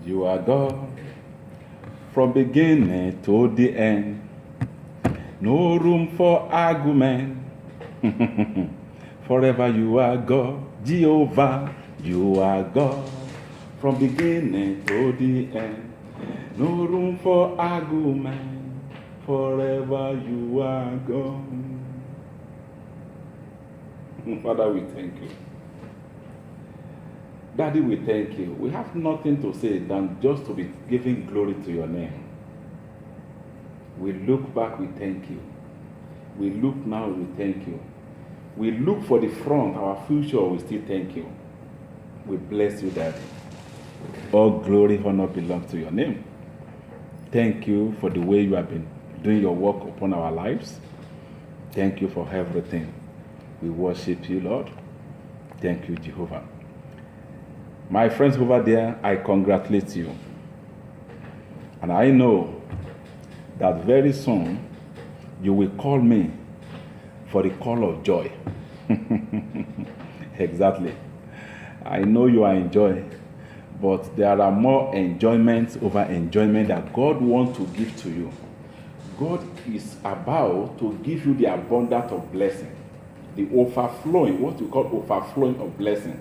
You are God from beginning to the end. No room for argument. Forever you are God. Jehovah, you are God from beginning to the end. No room for argument. Forever you are God. Father, we thank you. Daddy, we thank you. We have nothing to say than just to be giving glory to your name. We look back, we thank you. We look now, we thank you. We look for the front, our future, we still thank you. We bless you, Daddy. All glory, honor belongs to your name. Thank you for the way you have been doing your work upon our lives. Thank you for everything. We worship you, Lord. Thank you, Jehovah. My friends over there, I congratulate you. And I know that very soon you will call me for the call of joy. Exactly. I know you are enjoying, but there are more enjoyments over enjoyment that God wants to give to you. God is about to give you the abundance of blessing, the overflowing, what we call overflowing of blessing.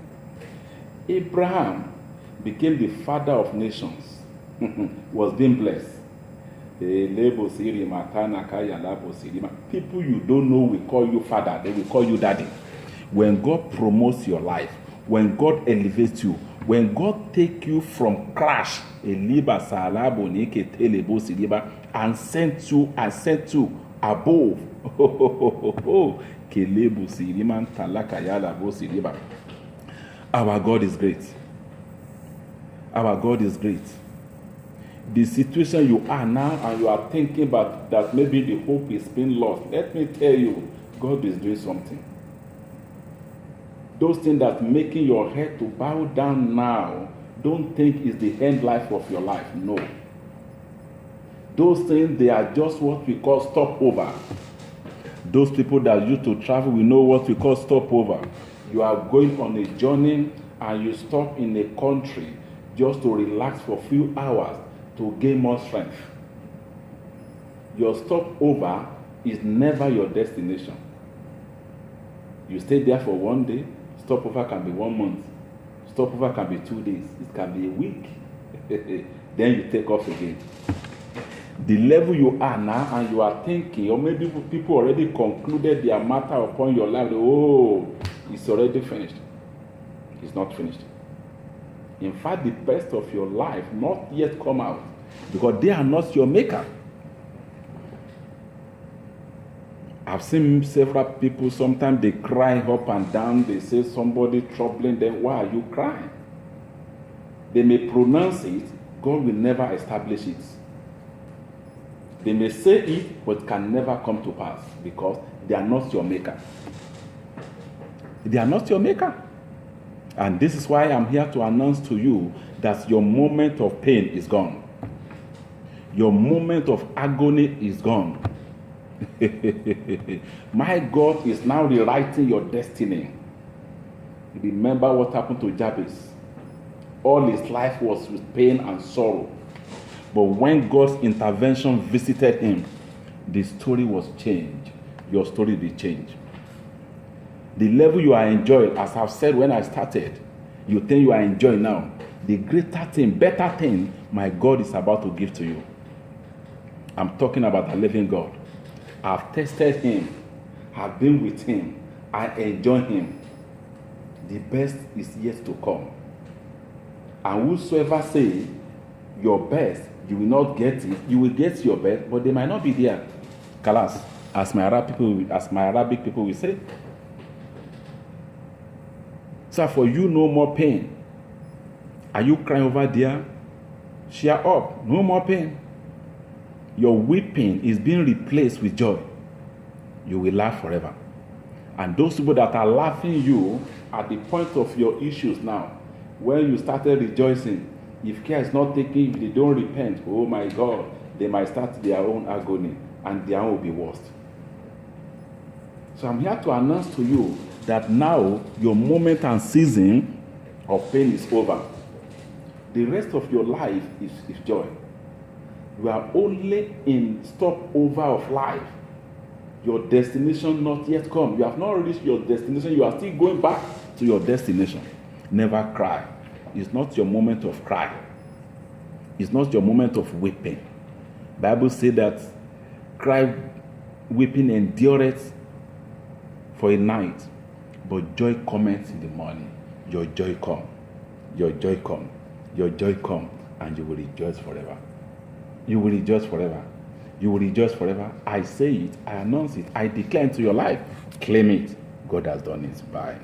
Abraham became the father of nations, was being blessed. People you don't know will call you father, they will call you daddy. When God promotes your life, when God elevates you, when God takes you from crash and sent you above. Our God is great. Our God is great. The situation you are now and you are thinking about that maybe the hope is being lost, let me tell you, God is doing something. Those things that making your head to bow down now, don't think is the end life of your life. No. Those things, they are just what we call stopover. Those people that used to travel, we know what we call stopover. You are going on a journey and you stop in a country just to relax for a few hours to gain more strength. Your stopover is never your destination. You stay there for one day, stopover can be 1 month, stopover can be 2 days, it can be a week. Then you take off again. The level you are now and you are thinking, or maybe people already concluded their matter upon your life, oh, it's already finished. It's not finished. In fact, the best of your life not yet come out because they are not your maker. I've seen several people, sometimes they cry up and down, they say somebody troubling them. Why are you crying? They may pronounce it, God will never establish it. They may say it, but can never come to pass because they are not your maker. They are not your maker. And this is why I'm here to announce to you that your moment of pain is gone. Your moment of agony is gone. My God is now rewriting your destiny. Remember what happened to Jabez. All his life was with pain and sorrow. But when God's intervention visited him, the story was changed. Your story will change. The level you are enjoying, as I've said when I started, you think you are enjoying now. The greater thing, better thing, my God is about to give to you. I'm talking about the living God. I've tested him. I've been with him. I enjoy him. The best is yet to come. And whosoever say your best, you will not get it. You will get your best, but they might not be there. Kalas, as my Arabic people will say. So for you, no more pain. Are you crying over there? Cheer up. No more pain. Your weeping is being replaced with joy. You will laugh forever. And those people that are laughing you at the point of your issues now, when you started rejoicing, if care is not taken, if they don't repent, oh my God, they might start their own agony and their own will be worse. So I'm here to announce to you that now your moment and season of pain is over. The rest of your life is joy. You are only in stopover of life. Your destination not yet come. You have not reached your destination. You are still going back to your destination. Never cry. It's not your moment of cry. It's not your moment of weeping. Bible says that cry, weeping endureth for a night, but joy cometh in the morning. Your joy come. Your joy come. Your joy come, and you will rejoice forever. You will rejoice forever. You will rejoice forever. I say it, I announce it, I declare into your life. Claim it. God has done it. Bye.